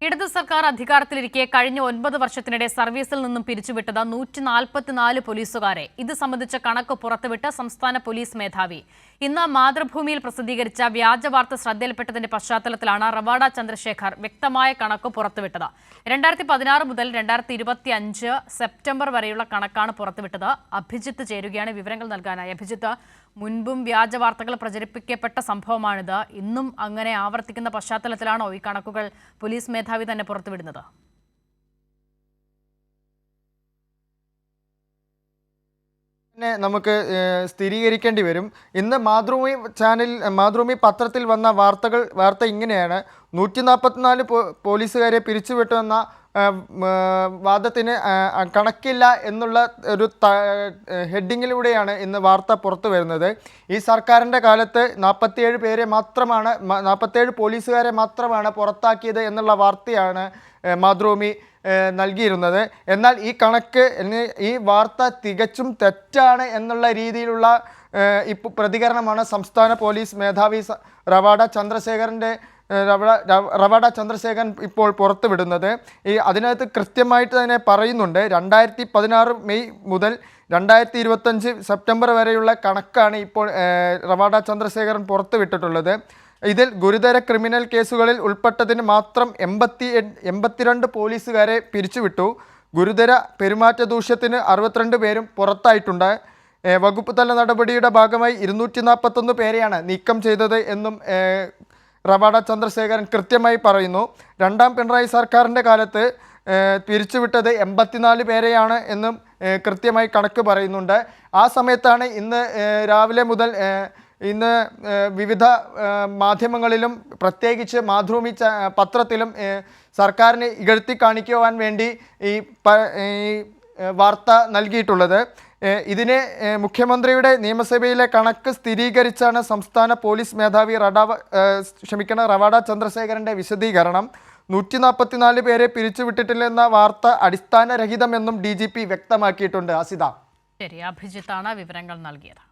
ഇടതു സർക്കാർ അധികാരത്തിലിരിക്കെ കഴിഞ്ഞ 9 വർഷത്തിനിടെ സർവീസിൽ നിന്നും പിരിച്ചുവിട്ടത് 144 പോലീസുകാരെ. ഇത് സംബന്ധിച്ച കണക്ക് പുറത്തുവിട്ട സംസ്ഥാന പോലീസ് മേധാവി ഇന്ന് മാതൃഭൂമിയിൽ പ്രസിദ്ധീകരിച്ച വ്യാജ വാർത്ത ശ്രദ്ധയിൽപ്പെട്ടതിന്റെ പശ്ചാത്തലത്തിലാണ് റവാഡ ചന്ദ്രശേഖർ വ്യക്തമായ കണക്ക് പുറത്തുവിട്ടത്. 2016 മുതൽ 2025 സെപ്റ്റംബർ വരെയുള്ള കണക്കാണ് പുറത്തുവിട്ടത്. അഭിജിത്ത് ചേരുകയാണ് വിവരങ്ങൾ നൽകാനായി. അഭിജിത്ത്, മുൻപും വ്യാജ വാർത്തകൾ പ്രചരിപ്പിക്കപ്പെട്ട സംഭവമാണിത്. ഇന്നും അങ്ങനെ ആവർത്തിക്കുന്ന പശ്ചാത്തലത്തിലാണോ ഈ കണക്കുകൾ പോലീസ് മേധാവി തന്നെ പുറത്തുവിടുന്നത്? നമുക്ക് സ്ഥിരീകരിക്കേണ്ടി വരും. ഇന്ന് മാതൃഭൂമി പത്രത്തിൽ വന്ന വാർത്ത ഇങ്ങനെയാണ്: 144 പോലീസുകാരെ പിരിച്ചുവിട്ടുവെന്ന വാദത്തിന് കണക്കില്ല എന്നുള്ള ഒരു ഹെഡിങ്ങിലൂടെയാണ് ഇന്ന് വാർത്ത പുറത്തു വരുന്നത്. ഈ സർക്കാരിൻ്റെ കാലത്ത് 47 പോലീസുകാരെ മാത്രമാണ് പുറത്താക്കിയത് എന്നുള്ള വാർത്തയാണ് മാതൃഭൂമി നൽകിയിരുന്നത്. എന്നാൽ ഈ വാർത്ത തികച്ചും തെറ്റാണ് എന്നുള്ള രീതിയിലുള്ള പ്രതികരണമാണ് സംസ്ഥാന പോലീസ് മേധാവി റവാഡ ചന്ദ്രശേഖരൻ ഇപ്പോൾ പുറത്തുവിടുന്നത്. അതിനകത്ത് കൃത്യമായിട്ട് തന്നെ പറയുന്നുണ്ട്, 2016 മെയ് മുതൽ 2025 സെപ്റ്റംബർ വരെയുള്ള കണക്കാണ് ഇപ്പോൾ റവാഡ ചന്ദ്രശേഖരൻ പുറത്തുവിട്ടിട്ടുള്ളത്. ഇതിൽ ഗുരുതര ക്രിമിനൽ കേസുകളിൽ ഉൾപ്പെട്ടതിന് മാത്രം 82 പോലീസുകാരെ പിരിച്ചുവിട്ടു. ഗുരുതര പെരുമാറ്റ ദൂഷ്യത്തിന് 62 പേരും പുറത്തായിട്ടുണ്ട്. വകുപ്പ് തല നടപടിയുടെ ഭാഗമായി 241 പേരെയാണ് നീക്കം ചെയ്തത് എന്നും റവാഡ ചന്ദ്രശേഖരൻ കൃത്യമായി പറയുന്നു. രണ്ടാം പിണറായി സർക്കാരിൻ്റെ കാലത്ത് പിരിച്ചുവിട്ടത് 84 പേരെയാണ് എന്നും കൃത്യമായി കണക്ക് പറയുന്നുണ്ട്. ആ സമയത്താണ് ഇന്ന് രാവിലെ മുതൽ വിവിധ മാധ്യമങ്ങളിലും പ്രത്യേകിച്ച് മാതൃഭൂമി പത്രത്തിലും സർക്കാരിനെ ഇകഴ്ത്തി കാണിക്കുവാൻ വേണ്ടി ഈ വാർത്ത നൽകിയിട്ടുള്ളത്. ഇതിനെ മുഖ്യമന്ത്രിയുടെ നിയമസഭയിലെ കണക്ക് സ്ഥിരീകരിച്ചാണ് സംസ്ഥാന പോലീസ് മേധാവി റവാഡ ചന്ദ്രശേഖരൻ്റെ വിശദീകരണം. 144 പേരെ പിരിച്ചുവിട്ടിട്ടില്ലെന്ന വാർത്ത അടിസ്ഥാനരഹിതമെന്നും DGP വ്യക്തമാക്കിയിട്ടുണ്ട്. അസിത, ശരി, അഭിജിത്താണ് വിവരങ്ങൾ നൽകിയത്.